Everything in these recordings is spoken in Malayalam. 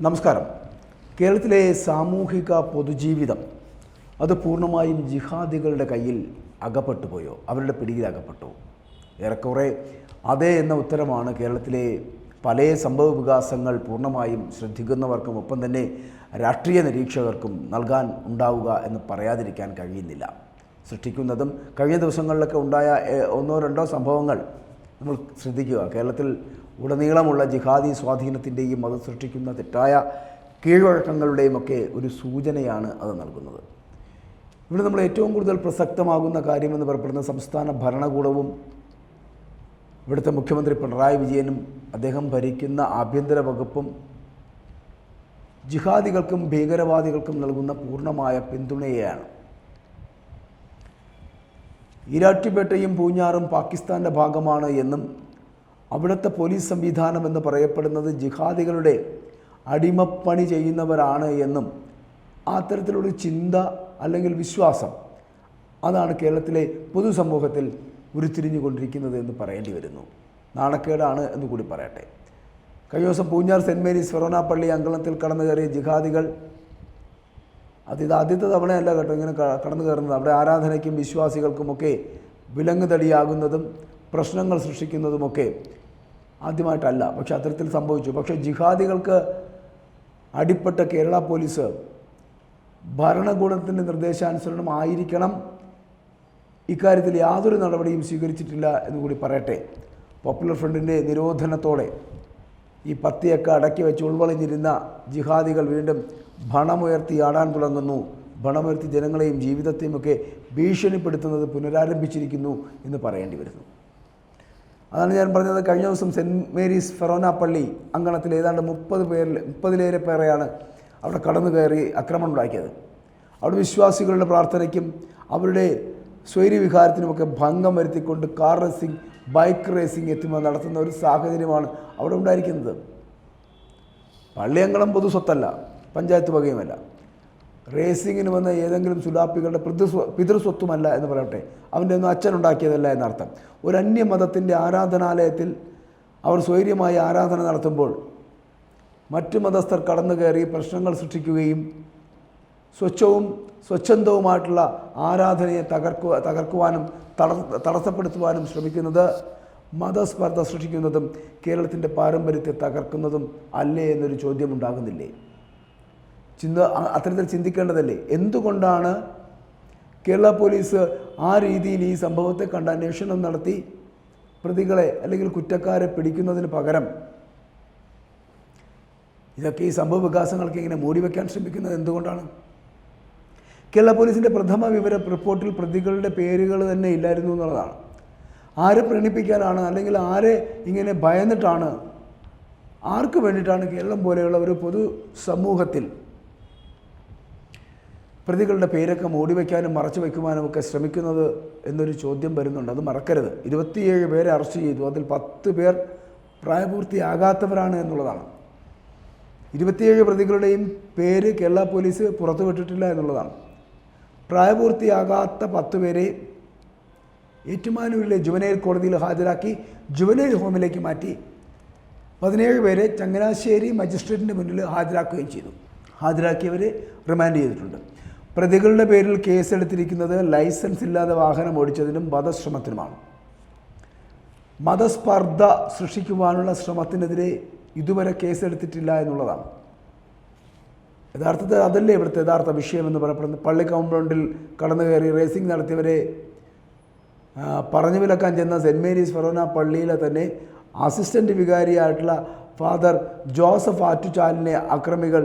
നമസ്കാരം. കേരളത്തിലെ സാമൂഹിക പൊതുജീവിതം അത് പൂർണ്ണമായും ജിഹാദികളുടെ കയ്യിൽ അകപ്പെട്ടു പോയോ, അവരുടെ പിടിയിൽ അകപ്പെട്ടു? ഏറെക്കുറെ അതേ എന്ന ഉത്തരമാണ് കേരളത്തിലെ പല സംഭവ വികാസങ്ങൾ പൂർണ്ണമായും ശ്രദ്ധിക്കുന്നവർക്കും ഒപ്പം തന്നെ രാഷ്ട്രീയ നിരീക്ഷകർക്കും നൽകാൻ ഉണ്ടാവുക എന്ന് പറയാതിരിക്കാൻ കഴിയുന്നില്ല. സൃഷ്ടിക്കുന്നതും കഴിഞ്ഞ ദിവസങ്ങളിലൊക്കെ ഉണ്ടായ ഒന്നോ രണ്ടോ സംഭവങ്ങൾ നമ്മൾ ശ്രദ്ധിക്കുക. കേരളത്തിൽ ഉടനീളമുള്ള ജിഹാദി സ്വാധീനത്തിൻ്റെയും അത് സൃഷ്ടിക്കുന്ന തെറ്റായ കീഴ്വഴക്കങ്ങളുടെയും ഒക്കെ ഒരു സൂചനയാണ് അത് നൽകുന്നത്. ഇവിടെ നമ്മൾ ഏറ്റവും കൂടുതൽ പ്രസക്തമാകുന്ന കാര്യമെന്ന് പറയപ്പെടുന്ന സംസ്ഥാന ഭരണകൂടവും ഇവിടുത്തെ മുഖ്യമന്ത്രി പിണറായി വിജയനും അദ്ദേഹം ഭരിക്കുന്ന ആഭ്യന്തര വകുപ്പും ജിഹാദികൾക്കും ഭീകരവാദികൾക്കും നൽകുന്ന പൂർണ്ണമായ പിന്തുണയെയാണ്. ഈരാറ്റുപേട്ടയും പൂഞ്ഞാറും പാകിസ്ഥാൻ്റെ ഭാഗമാണ് എന്നും അവിടുത്തെ പോലീസ് സംവിധാനം എന്ന് പറയപ്പെടുന്നത് ജിഹാദികളുടെ അടിമപ്പണി ചെയ്യുന്നവരാണ് എന്നും അത്തരത്തിലുള്ള ചിന്ത അല്ലെങ്കിൽ വിശ്വാസം അതാണ് കേരളത്തിലെ പൊതുസമൂഹത്തിൽ ഉരുത്തിരിഞ്ഞുകൊണ്ടിരിക്കുന്നത് എന്ന് പറയേണ്ടി വരുന്നു. നാണക്കേടാണ് എന്ന് കൂടി പറയട്ടെ. കഴിഞ്ഞ ദിവസം പൂഞ്ഞാർ സെൻറ്റ് മേരീസ് ഫെറോന പള്ളി അങ്കണത്തിൽ കടന്നു കയറിയ ജിഹാദികൾ ഇത് ആദ്യത്തെ തവണയല്ല കേട്ടോ ഇങ്ങനെ കടന്നു കയറുന്നത്. അവിടെ ആരാധനയ്ക്കും വിശ്വാസികൾക്കുമൊക്കെ വിലങ്ങുതടിയാകുന്നതും പ്രശ്നങ്ങൾ സൃഷ്ടിക്കുന്നതുമൊക്കെ ആദ്യമായിട്ടല്ല. പക്ഷെ അത്തരത്തിൽ സംഭവിച്ചു. പക്ഷേ ജിഹാദികൾക്ക് അടിപ്പെട്ട കേരള പോലീസ് ഭരണകൂടത്തിൻ്റെ നിർദ്ദേശാനുസരണം ആയിരിക്കണം ഇക്കാര്യത്തിൽ യാതൊരു നടപടിയും സ്വീകരിച്ചിട്ടില്ല എന്ന് കൂടി പറയട്ടെ. പോപ്പുലർ ഫ്രണ്ടിൻ്റെ നിരോധനത്തോടെ ഈ പത്തിയൊക്കെ അടക്കി വെച്ച് ഉൾവളഞ്ഞിരുന്ന ജിഹാദികൾ വീണ്ടും ഭണമുയർത്തി ആടാൻ തുടങ്ങുന്നു. ഭണമുയർത്തി ജനങ്ങളെയും ജീവിതത്തെയും ഒക്കെ ഭീഷണിപ്പെടുത്തുന്നത് പുനരാരംഭിച്ചിരിക്കുന്നു എന്ന് പറയേണ്ടി വരുന്നു. അതാണ് ഞാൻ പറഞ്ഞത്. കഴിഞ്ഞ ദിവസം സെൻറ്റ് മേരീസ് ഫെറോന പള്ളി അങ്കണത്തിൽ ഏതാണ്ട് 30-ലേറെ പേരെയാണ് അവിടെ കടന്നു കയറി ആക്രമണം ഉണ്ടാക്കിയത്. അവിടെ വിശ്വാസികളുടെ പ്രാർത്ഥനയ്ക്കും അവരുടെ സ്വൈര്യവിഹാരത്തിനുമൊക്കെ ഭംഗം വരുത്തിക്കൊണ്ട് കാർ റേസിംഗ്, ബൈക്ക് റേസിംഗ് എത്തുമ്പോൾ നടത്തുന്ന ഒരു സാഹചര്യമാണ് അവിടെ ഉണ്ടായിരിക്കുന്നത്. പള്ളിയങ്കണം പൊതു സ്വത്തല്ല, പഞ്ചായത്ത് വകയുമല്ല. റേസിങ്ങിന് വന്ന ഏതെങ്കിലും സുലാപ്പികളുടെ പിതൃസ്വത്തുമല്ല എന്ന് പറയട്ടെ. അവൻ്റെ ഒന്നും അച്ഛനുണ്ടാക്കിയതല്ല എന്നർത്ഥം. ഒരു അന്യമതത്തിൻ്റെ ആരാധനാലയത്തിൽ അവർ സ്വൈര്യമായി ആരാധന നടത്തുമ്പോൾ മറ്റു മതസ്ഥർ കടന്നു കയറി പ്രശ്നങ്ങൾ സൃഷ്ടിക്കുകയും സ്വച്ഛന്തവുമായിട്ടുള്ള ആരാധനയെ തകർക്കുവാനും തടസ്സപ്പെടുത്തുവാനും ശ്രമിക്കുന്നത് മതസ്പർദ്ധ സൃഷ്ടിക്കുന്നതും കേരളത്തിൻ്റെ പാരമ്പര്യത്തെ തകർക്കുന്നതും അല്ലേ എന്നൊരു ചോദ്യം ഉണ്ടാകുന്നില്ലേ? അത്തരത്തിൽ ചിന്തിക്കേണ്ടതല്ലേ? എന്തുകൊണ്ടാണ് കേരള പോലീസ് ആ രീതിയിൽ ഈ സംഭവത്തെ കണ്ട് അന്വേഷണം നടത്തി പ്രതികളെ അല്ലെങ്കിൽ കുറ്റക്കാരെ പിടിക്കുന്നതിന് പകരം ഇതൊക്കെ ഈ സംഭവ വികാസങ്ങൾക്ക് ഇങ്ങനെ മൂടിവെക്കാൻ ശ്രമിക്കുന്നത് എന്തുകൊണ്ടാണ്? കേരള പോലീസിൻ്റെ പ്രഥമ വിവര റിപ്പോർട്ടിൽ പ്രതികളുടെ പേരുകൾ തന്നെ ഇല്ലായിരുന്നു എന്നുള്ളതാണ്. ആരെ പ്രണയിപ്പിക്കാനാണ് അല്ലെങ്കിൽ ആരെ ഇങ്ങനെ ഭയന്നിട്ടാണ്, ആർക്ക് വേണ്ടിയിട്ടാണ് കേരളം പോലെയുള്ള ഒരു പൊതു സമൂഹത്തിൽ പ്രതികളുടെ പേരൊക്കെ മൂടിവെക്കാനും മറച്ചു വയ്ക്കുവാനും ഒക്കെ ശ്രമിക്കുന്നത് എന്നൊരു ചോദ്യം വരുന്നുണ്ട്. അത് മറക്കരുത്. 27 പേരെ അറസ്റ്റ് ചെയ്തു. അതിൽ 10 പേർ പ്രായപൂർത്തിയാകാത്തവരാണ് എന്നുള്ളതാണ്. 27 പ്രതികളുടെയും പേര് കേരള പോലീസ് പുറത്തുവിട്ടിട്ടില്ല എന്നുള്ളതാണ്. പ്രായപൂർത്തിയാകാത്ത 10 പേരെ ഏറ്റുമാനൂരിലെ ജുവനൈൽ കോടതിയിൽ ഹാജരാക്കി ജുവനൈൽ ഹോമിലേക്ക് മാറ്റി 17 പേരെ ചങ്ങനാശ്ശേരി മജിസ്ട്രേറ്റിൻ്റെ മുന്നിൽ ഹാജരാക്കുകയും ചെയ്തു. ഹാജരാക്കിയവരെ റിമാൻഡ് ചെയ്തിട്ടുണ്ട്. പ്രതികളുടെ പേരിൽ കേസെടുത്തിരിക്കുന്നത് ലൈസൻസ് ഇല്ലാതെ വാഹനം ഓടിച്ചതിനും വധശ്രമത്തിനുമാണ്. മതസ്പർദ്ധ സൃഷ്ടിക്കുവാനുള്ള ശ്രമത്തിനെതിരെ ഇതുവരെ കേസെടുത്തിട്ടില്ല എന്നുള്ളതാണ്. യഥാർത്ഥത്തിൽ അതല്ലേ ഇവിടുത്തെ യഥാർത്ഥ വിഷയമെന്ന് പറയപ്പെടുന്നത്. പള്ളി കോമ്പൗണ്ടിൽ കടന്നു കയറി റേസിംഗ് നടത്തിയവരെ പറഞ്ഞു വിലക്കാൻ ചെന്ന സെൻറ്റ് മേരീസ് ഫെറോന പള്ളിയിലെ തന്നെ അസിസ്റ്റൻ്റ് വികാരിയായിട്ടുള്ള ഫാദർ ജോസഫ് ആറ്റുചാലിനെ അക്രമികൾ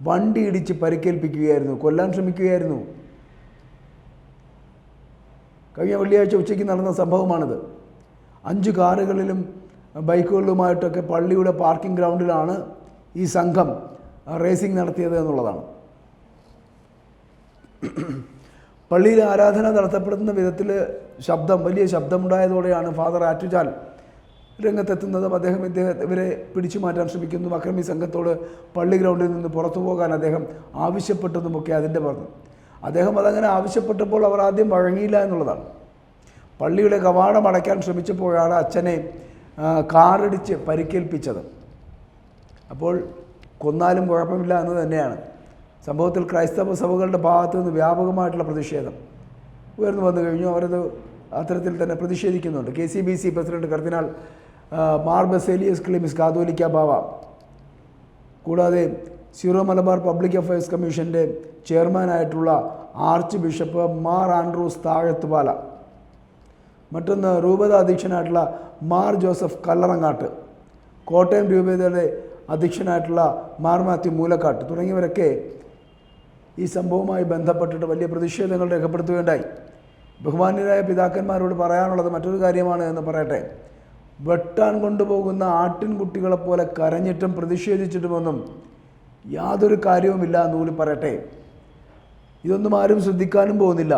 വണ്ടി ഇടിച്ച് പരിക്കേൽപ്പിക്കുകയായിരുന്നു, കൊല്ലാൻ ശ്രമിക്കുകയായിരുന്നു. കഴിഞ്ഞ വെള്ളിയാഴ്ച ഉച്ചയ്ക്ക് നടന്ന സംഭവമാണിത്. 5 കാറുകളിലും ബൈക്കുകളിലുമായിട്ടൊക്കെ പള്ളിയുടെ പാർക്കിംഗ് ഗ്രൗണ്ടിലാണ് ഈ സംഘം റേസിംഗ് നടത്തിയത് എന്നുള്ളതാണ്. പള്ളിയിൽ ആരാധന നടത്തപ്പെടുന്ന വിധത്തിൽ വലിയ ശബ്ദമുണ്ടായതോടെയാണ് ഫാദർ ആറ്റുചാൽ രംഗത്തെത്തുന്നതും അദ്ദേഹം ഇവരെ പിടിച്ചു മാറ്റാൻ ശ്രമിക്കുന്നു. അക്രമി സംഘത്തോട് പള്ളി ഗ്രൗണ്ടിൽ നിന്ന് പുറത്തു പോകാൻ അദ്ദേഹം ആവശ്യപ്പെട്ടതുമൊക്കെ അതിൻ്റെ പറഞ്ഞു. അദ്ദേഹം അതങ്ങനെ ആവശ്യപ്പെട്ടപ്പോൾ അവർ ആദ്യം വഴങ്ങിയില്ല എന്നുള്ളതാണ്. പള്ളിയുടെ കവാടം അടയ്ക്കാൻ ശ്രമിച്ചപ്പോഴാണ് അച്ഛനെ കാറിടിച്ച് പരിക്കേൽപ്പിച്ചത്. അപ്പോൾ കൊന്നാലും കുഴപ്പമില്ല എന്ന് തന്നെയാണ്. സംഭവത്തിൽ ക്രൈസ്തവ സഭകളുടെ ഭാഗത്തു നിന്ന് വ്യാപകമായിട്ടുള്ള പ്രതിഷേധം ഉയർന്നു വന്നു കഴിഞ്ഞു. അവരത് അത്തരത്തിൽ തന്നെ പ്രതിഷേധിക്കുന്നുണ്ട്. KCBC പ്രസിഡന്റ് കർദിനാൾ മാർ ബസേലിയസ് ക്ലിമിസ് കാതോലിക്ക ബാവ, കൂടാതെ സീറോ മലബാർ പബ്ലിക് അഫയേഴ്സ് കമ്മീഷൻ്റെ ചെയർമാനായിട്ടുള്ള ആർച്ച് ബിഷപ്പ് മാർ ആൻഡ്രൂസ് താഴത്തുപാല, മറ്റൊന്ന് രൂപത അധ്യക്ഷനായിട്ടുള്ള മാർ ജോസഫ് കല്ലറങ്ങാട്ട്, കോട്ടയം രൂപതയുടെ അധ്യക്ഷനായിട്ടുള്ള മാർ മാത്യു മൂലക്കാട്ട് തുടങ്ങിയവരൊക്കെ ഈ സംഭവവുമായി ബന്ധപ്പെട്ടിട്ട് വലിയ പ്രതിഷേധങ്ങൾ രേഖപ്പെടുത്തുകയുണ്ടായി. ബഹുമാന്യരായ പിതാക്കന്മാരോട് പറയാനുള്ളത് മറ്റൊരു കാര്യമാണ് എന്ന് പറയട്ടെ. വെട്ടാൻ കൊണ്ടുപോകുന്ന ആട്ടിൻകുട്ടികളെപ്പോലെ കരഞ്ഞിട്ടും പ്രതിഷേധിച്ചിട്ടുമൊന്നും യാതൊരു കാര്യവുമില്ല എന്നുകൂടി പറയട്ടെ. ഇതൊന്നും ആരും ശ്രദ്ധിക്കാനും പോകുന്നില്ല.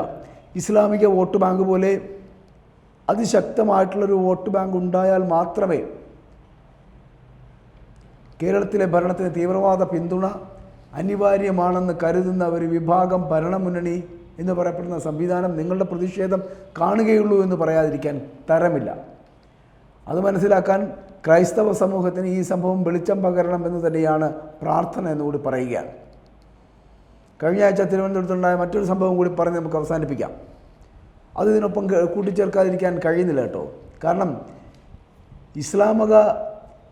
ഇസ്ലാമിക വോട്ട് ബാങ്ക് പോലെ അതിശക്തമായിട്ടുള്ളൊരു വോട്ട് ബാങ്ക് ഉണ്ടായാൽ മാത്രമേ കേരളത്തിലെ ഭരണത്തിന് തീവ്രവാദ പിന്തുണ അനിവാര്യമാണെന്ന് കരുതുന്ന ഒരു വിഭാഗം ഭരണമുന്നണി എന്ന് പറയപ്പെടുന്ന സംവിധാനം നിങ്ങളുടെ പ്രതിഷേധം കാണുകയുള്ളൂ എന്ന് പറയാതിരിക്കാൻ തരമില്ല. അത് മനസ്സിലാക്കാൻ ക്രൈസ്തവ സമൂഹത്തിന് ഈ സംഭവം വെളിച്ചം പകരണം എന്ന് തന്നെയാണ് പ്രാർത്ഥന എന്നുകൂടി പറയുകയാണ്. കഴിഞ്ഞ ആഴ്ച തിരുവനന്തപുരത്തുണ്ടായ മറ്റൊരു സംഭവം കൂടി പറഞ്ഞ് നമുക്ക് അവസാനിപ്പിക്കാം. അത് ഇതിനൊപ്പം കൂട്ടിച്ചേർക്കാതിരിക്കാൻ കഴിയുന്നില്ല കേട്ടോ. കാരണം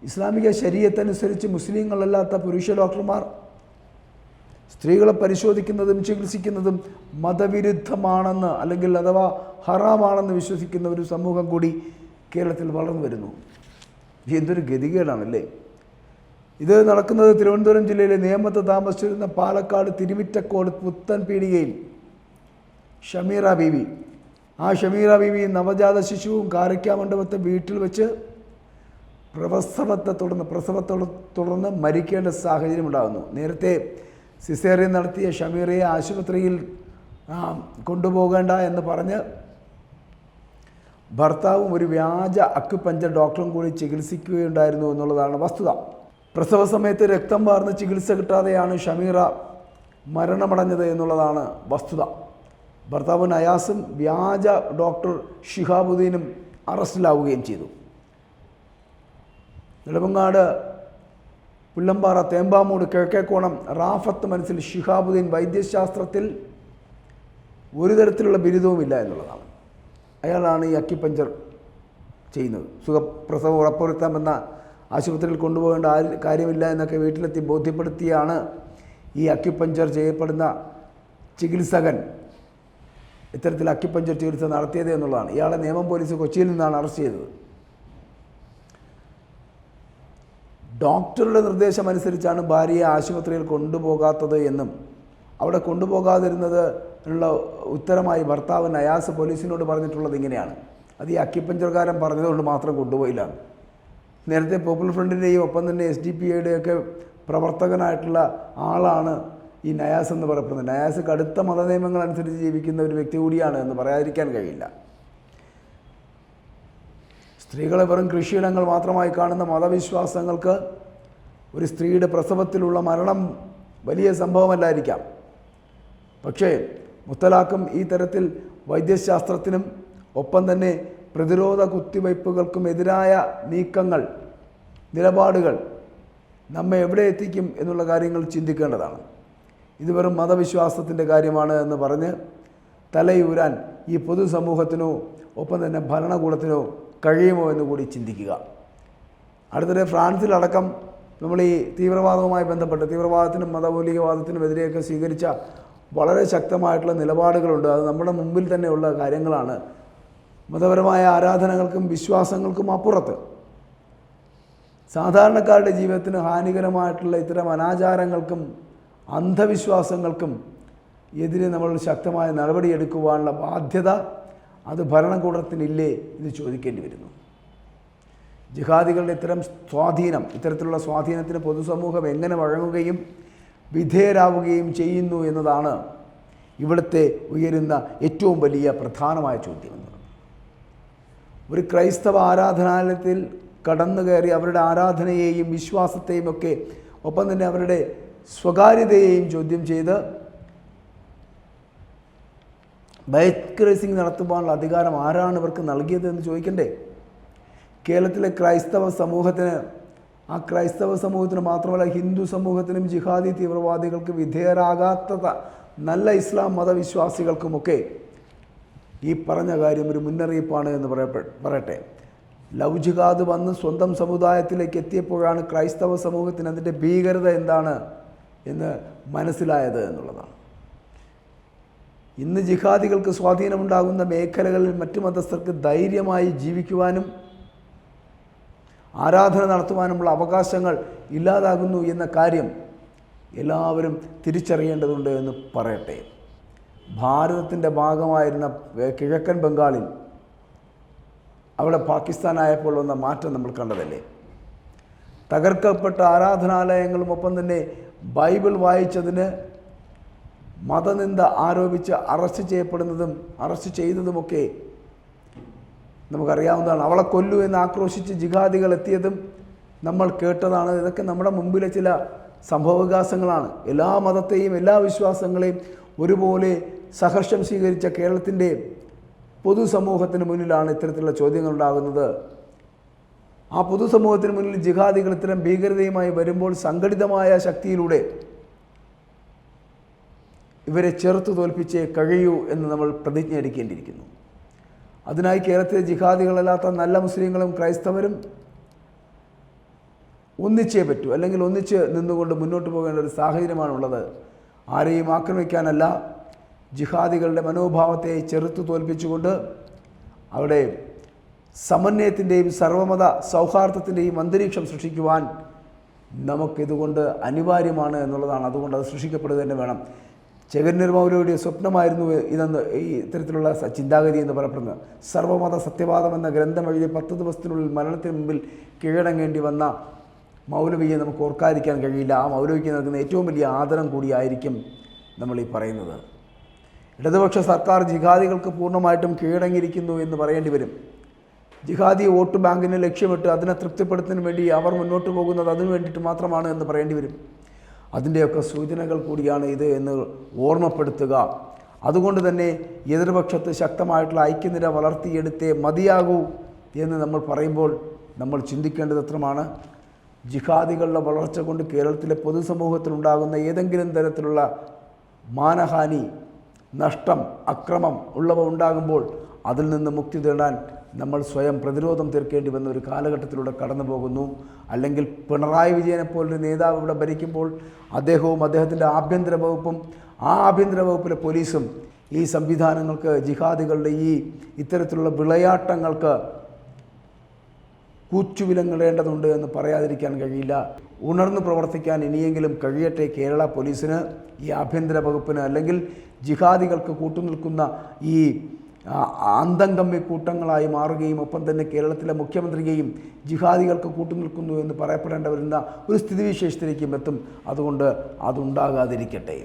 ഇസ്ലാമിക ശരീഅത്തനുസരിച്ച് മുസ്ലിങ്ങളല്ലാത്ത പുരുഷ ഡോക്ടർമാർ സ്ത്രീകളെ പരിശോധിക്കുന്നതും ചികിത്സിക്കുന്നതും മതവിരുദ്ധമാണെന്ന് അല്ലെങ്കിൽ അഥവാ ഹറാമാണെന്ന് വിശ്വസിക്കുന്ന ഒരു സമൂഹം കൂടി കേരളത്തിൽ വളർന്നു വരുന്നു. എന്തൊരു ഗതികേടാണല്ലേ. ഇത് നടക്കുന്നത് തിരുവനന്തപുരം ജില്ലയിലെ നേമത്ത് താമസിച്ചിരുന്ന പാലക്കാട് തിരുമിറ്റക്കോട് പുത്തൻ പീടികയിൽ ഷമീറ ബീവി. ആ ഷമീറ ബീവി നവജാത ശിശുവും കാരയ്ക്ക മണ്ഡപത്തെ വീട്ടിൽ വെച്ച് പ്രസവത്തെ തുടർന്ന് മരിക്കേണ്ട സാഹചര്യം ഉണ്ടാകുന്നു. നേരത്തെ സിസേറിയൻ നടത്തിയ ഷമീറയെ ആശുപത്രിയിൽ കൊണ്ടുപോകേണ്ട എന്ന് പറഞ്ഞ് ഭർത്താവും ഒരു വ്യാജ അക്യുപഞ്ചർ ഡോക്ടറും കൂടി ചികിത്സിക്കുകയുണ്ടായിരുന്നു എന്നുള്ളതാണ് വസ്തുത. പ്രസവ സമയത്ത് രക്തം വാർന്ന് ചികിത്സ കിട്ടാതെയാണ് ഷമീറ മരണമടഞ്ഞത് എന്നുള്ളതാണ് വസ്തുത. ഭർത്താവ് നയാസും വ്യാജ ഡോക്ടർ ഷിഹാബുദ്ദീനും അറസ്റ്റിലാവുകയും ചെയ്തു. നെടുമങ്ങാട് പുല്ലമ്പാറ തേമ്പാമൂട് കിഴക്കേക്കോണം റാഫത്ത് മനസ്സിൽ ഷിഹാബുദ്ദീൻ വൈദ്യശാസ്ത്രത്തിൽ ഒരു തരത്തിലുള്ള ബിരുദവുമില്ല എന്നുള്ളതാണ്. അയാളാണ് ഈ അക്യുപഞ്ചർ ചെയ്യുന്നത്. സുഖപ്രസവം ഉറപ്പുവരുത്താമെന്ന ആശുപത്രിയിൽ കൊണ്ടുപോകേണ്ട കാര്യമില്ല എന്നൊക്കെ വീട്ടിലെത്തി ബോധ്യപ്പെടുത്തിയാണ് ഈ അക്യുപഞ്ചർ ചെയ്യപ്പെടുന്ന ചികിത്സകൻ ഇത്തരത്തിൽ അക്യുപഞ്ചർ ചികിത്സ നടത്തിയത് എന്നുള്ളതാണ്. ഇയാളെ നേമം പോലീസ് കൊച്ചിയിൽ നിന്നാണ് അറസ്റ്റ് ചെയ്തത്. ഡോക്ടറുടെ നിർദ്ദേശമനുസരിച്ചാണ് ഭാര്യയെ ആശുപത്രിയിൽ കൊണ്ടുപോകാത്തത് എന്നും അവിടെ കൊണ്ടുപോകാതിരുന്നതിനുള്ള ഉത്തരമായി ഭർത്താവ് നയാസ് പോലീസിനോട് പറഞ്ഞിട്ടുള്ളത് ഇങ്ങനെയാണ്. അത് ഈ അക്യുപഞ്ചർകാരൻ പറഞ്ഞതുകൊണ്ട് മാത്രം കൊണ്ടുപോയില്ല. നേരത്തെ പോപ്പുലർ ഫ്രണ്ടിൻ്റെയും ഒപ്പം തന്നെ SDPIയുടെയൊക്കെ പ്രവർത്തകനായിട്ടുള്ള ആളാണ് ഈ നയാസ് എന്ന് പറയപ്പെടുന്നത്. നയാസ് കടുത്ത മതനിയമങ്ങൾ അനുസരിച്ച് ജീവിക്കുന്ന ഒരു വ്യക്തി കൂടിയാണ് എന്ന് പറയാതിരിക്കാൻ കഴിയില്ല. സ്ത്രീകളെ വെറും കൃഷിയിടങ്ങൾ മാത്രമായി കാണുന്ന മതവിശ്വാസങ്ങൾക്ക് ഒരു സ്ത്രീയുടെ പ്രസവത്തിലുള്ള മരണം വലിയ സംഭവമല്ലായിരിക്കാം. പക്ഷേ മുത്തലാഖും ഈ തരത്തിൽ വൈദ്യശാസ്ത്രത്തിനും ഒപ്പം തന്നെ പ്രതിരോധ കുത്തിവയ്പ്പുകൾക്കും എതിരായ നീക്കങ്ങൾ, നിലപാടുകൾ നമ്മെ എവിടെ എത്തിക്കും എന്നുള്ള കാര്യങ്ങൾ ചിന്തിക്കേണ്ടതാണ്. ഇത് വെറും മതവിശ്വാസത്തിൻ്റെ കാര്യമാണ് എന്ന് പറഞ്ഞ് തലയൂരാൻ ഈ പൊതുസമൂഹത്തിനോ ഒപ്പം തന്നെ ഭരണകൂടത്തിനോ കഴിയുമോ എന്ന് കൂടി ചിന്തിക്കുക. അടുത്തിടെ ഫ്രാൻസിലടക്കം നമ്മൾ ഈ തീവ്രവാദവുമായി ബന്ധപ്പെട്ട് തീവ്രവാദത്തിനും മതമൗലികവാദത്തിനും എതിരെയൊക്കെ സ്വീകരിച്ച വളരെ ശക്തമായിട്ടുള്ള നിലപാടുകളുണ്ട്. അത് നമ്മുടെ മുമ്പിൽ തന്നെയുള്ള കാര്യങ്ങളാണ്. മതപരമായ ആരാധനകൾക്കും വിശ്വാസങ്ങൾക്കും അപ്പുറത്ത് സാധാരണക്കാരുടെ ജീവിതത്തിന് ഹാനികരമായിട്ടുള്ള ഇത്തരം അനാചാരങ്ങൾക്കും അന്ധവിശ്വാസങ്ങൾക്കും എതിരെ നമ്മൾ ശക്തമായ നടപടിയെടുക്കുവാനുള്ള ബാധ്യത അത് ഭരണകൂടത്തിനില്ലേ എന്ന് ചോദിക്കേണ്ടി വരുന്നു. ജിഹാദികളുടെ ഇത്തരത്തിലുള്ള സ്വാധീനത്തിന് പൊതുസമൂഹം എങ്ങനെ വഴങ്ങുകയും വിധേയരാവുകയും ചെയ്യുന്നു എന്നതാണ് ഇവിടുത്തെ ഉയരുന്ന ഏറ്റവും വലിയ പ്രധാനമായ ചോദ്യം. ഒരു ക്രൈസ്തവ ആരാധനാലയത്തിൽ കടന്നു കയറി അവരുടെ ആരാധനയെയും വിശ്വാസത്തെയും ഒക്കെ ഒപ്പം തന്നെ അവരുടെ സ്വകാര്യതയെയും ചോദ്യം ചെയ്ത് ബൈക്ക് റേസിംഗ് നടത്തുവാനുള്ള അധികാരം ആരാണ് ഇവർക്ക് നൽകിയത് എന്ന് ചോദിക്കണ്ടേ? കേരളത്തിലെ ക്രൈസ്തവ സമൂഹത്തിന് ആ ക്രൈസ്തവ സമൂഹത്തിന് മാത്രമല്ല ഹിന്ദു സമൂഹത്തിനും ജിഹാദി തീവ്രവാദികൾക്ക് വിധേയരാകാത്ത നല്ല ഇസ്ലാം മതവിശ്വാസികൾക്കുമൊക്കെ ഈ പറഞ്ഞ കാര്യം ഒരു മുന്നറിയിപ്പാണ് എന്ന് പറയട്ടെ. ലവ് ജിഹാദ് വന്ന് സ്വന്തം സമുദായത്തിലേക്ക് എത്തിയപ്പോഴാണ് ക്രൈസ്തവ സമൂഹത്തിന് അതിൻ്റെ ഭീകരത എന്താണ് എന്ന് മനസ്സിലായത് എന്നുള്ളതാണ്. ഇന്ന് ജിഹാദികൾക്ക് സ്വാധീനമുണ്ടാകുന്ന മേഖലകളിൽ മറ്റു മതസ്ഥർക്ക് ധൈര്യമായി ജീവിക്കുവാനും ആരാധന നടത്തുവാനുമുള്ള അവകാശങ്ങൾ ഇല്ലാതാകുന്നു എന്ന കാര്യം എല്ലാവരും തിരിച്ചറിയേണ്ടതുണ്ട് എന്ന് പറയട്ടെ. ഭാരതത്തിൻ്റെ ഭാഗമായിരുന്ന കിഴക്കൻ ബംഗാളിൽ അവിടെ പാകിസ്ഥാനായപ്പോൾ വന്ന മാറ്റം നമ്മൾ കണ്ടതല്ലേ. തകർക്കപ്പെട്ട ആരാധനാലയങ്ങളും ഒപ്പം തന്നെ ബൈബിൾ വായിച്ചതിന് മതനിന്ദ ആരോപിച്ച് അറസ്റ്റ് ചെയ്തതുമൊക്കെ നമുക്കറിയാവുന്നതാണ്. അവളെ കൊല്ലൂ എന്ന് ആക്രോശിച്ച് ജിഹാദികൾ എത്തിയതും നമ്മൾ കേട്ടതാണ്. ഇതൊക്കെ നമ്മുടെ മുമ്പിലെ ചില സംഭവവികാസങ്ങളാണ്. എല്ലാ മതത്തെയും എല്ലാ വിശ്വാസങ്ങളെയും ഒരുപോലെ സഹർഷം സ്വീകരിച്ച കേരളത്തിൻ്റെ പൊതുസമൂഹത്തിന് മുന്നിലാണ് ഇത്തരത്തിലുള്ള ചോദ്യങ്ങൾ ഉണ്ടാകുന്നത്. ആ പൊതുസമൂഹത്തിന് മുന്നിൽ ജിഹാദികൾ ഇത്തരം ഭീകരതയുമായി വരുമ്പോൾ സംഘടിതമായ ശക്തിയിലൂടെ ഇവരെ ചെറുത്തു തോൽപ്പിച്ചേ കഴിയൂ എന്ന് നമ്മൾ പ്രതിജ്ഞ എടുക്കേണ്ടിയിരിക്കുന്നു. അതിനായി കേരളത്തിലെ ജിഹാദികളല്ലാത്ത നല്ല മുസ്ലിങ്ങളും ക്രൈസ്തവരും ഒന്നിച്ചേ പറ്റൂ, അല്ലെങ്കിൽ ഒന്നിച്ച് നിന്നുകൊണ്ട് മുന്നോട്ട് പോകേണ്ട ഒരു സാഹചര്യമാണുള്ളത്. ആരെയും ആക്രമിക്കാനല്ല, ജിഹാദികളുടെ മനോഭാവത്തെ ചെറുത്തു തോൽപ്പിച്ചുകൊണ്ട് അവിടെ സമന്വയത്തിൻ്റെയും സർവമത സൗഹാർദ്ദത്തിൻ്റെയും അന്തരീക്ഷം സൃഷ്ടിക്കുവാൻ നമുക്കിതുകൊണ്ട് അനിവാര്യമാണ് എന്നുള്ളതാണ്. അതുകൊണ്ട് അത് സൃഷ്ടിക്കപ്പെടുക തന്നെ വേണം. ജഗന്നർ മൗലവിയുടെ സ്വപ്നമായിരുന്നു ഇതെന്ന് ഈ ഇത്തരത്തിലുള്ള ചിന്താഗതി എന്ന് പറയപ്പെടുന്നത്. സർവമത സത്യവാദം എന്ന ഗ്രന്ഥം എഴുതി 10 ദിവസത്തിനുള്ളിൽ മരണത്തിന് മുമ്പിൽ കീഴടങ്ങേണ്ടി വന്ന മൗലവിയെ നമുക്ക് ഓർക്കാതിരിക്കാൻ കഴിയില്ല. ആ മൗലവിക്ക് നൽകുന്ന ഏറ്റവും വലിയ ആദരം കൂടിയായിരിക്കും നമ്മൾ ഈ പറയുന്നത്. ഇടതുപക്ഷ സർക്കാർ ജിഹാദികൾക്ക് പൂർണ്ണമായിട്ടും കീഴടങ്ങിയിരിക്കുന്നു എന്ന് പറയേണ്ടി വരും. ജിഹാദി വോട്ട് ബാങ്കിനെ ലക്ഷ്യമിട്ട് അതിനെ തൃപ്തിപ്പെടുത്തുന്നതിന് വേണ്ടി അവർ മുന്നോട്ട് പോകുന്നത് അതിനു വേണ്ടിയിട്ട് മാത്രമാണ് എന്ന് പറയേണ്ടി വരും. അതിൻ്റെയൊക്കെ സൂചനകൾ കൂടിയാണ് ഇത് എന്ന് ഓർമ്മപ്പെടുത്തുക. അതുകൊണ്ട് തന്നെ എതിർപക്ഷത്ത് ശക്തമായിട്ടുള്ള ഐക്യനിര വളർത്തിയെടുത്തേ മതിയാകൂ എന്ന് നമ്മൾ പറയുമ്പോൾ നമ്മൾ ചിന്തിക്കേണ്ടത് എത്രമാണ്. ജിഹാദികളുടെ വളർച്ച കൊണ്ട് കേരളത്തിലെ പൊതുസമൂഹത്തിലുണ്ടാകുന്ന ഏതെങ്കിലും തരത്തിലുള്ള മാനഹാനി, നഷ്ടം, അക്രമം ഉള്ളവ ഉണ്ടാകുമ്പോൾ അതിൽ നിന്ന് മുക്തി നേടാൻ നമ്മൾ സ്വയം പ്രതിരോധം തീർക്കേണ്ടി വന്ന ഒരു കാലഘട്ടത്തിലൂടെ കടന്നു പോകുന്നു. അല്ലെങ്കിൽ പിണറായി വിജയനെ പോലൊരു നേതാവ് ഇവിടെ ഭരിക്കുമ്പോൾ അദ്ദേഹവും അദ്ദേഹത്തിൻ്റെ ആഭ്യന്തര വകുപ്പും ആ ആഭ്യന്തര വകുപ്പിലെ പോലീസും ഈ സംവിധാനങ്ങൾക്ക്, ജിഹാദികളുടെ ഇത്തരത്തിലുള്ള വിളയാട്ടങ്ങൾക്ക് കൂച്ചുവിലങ്ങിടേണ്ടതുണ്ട് എന്ന് പറയാതിരിക്കാൻ കഴിയില്ല. ഉണർന്നു പ്രവർത്തിക്കാൻ ഇനിയെങ്കിലും കഴിയട്ടെ കേരള പോലീസിന്, ഈ ആഭ്യന്തര വകുപ്പിന്. അല്ലെങ്കിൽ ജിഹാദികൾക്ക് കൂട്ടുനിൽക്കുന്ന ഈ അന്തംകമ്മി കൂട്ടങ്ങളായി മാറുകയും ഒപ്പം തന്നെ കേരളത്തിലെ മുഖ്യമന്ത്രിയെയും ജിഹാദികൾക്ക് കൂട്ടുനിൽക്കുന്നു എന്ന് പറയപ്പെടേണ്ടി വരുന്ന ഒരു സ്ഥിതിവിശേഷത്തിലേക്കും എത്തും. അതുകൊണ്ട് അതുണ്ടാകാതിരിക്കട്ടെ.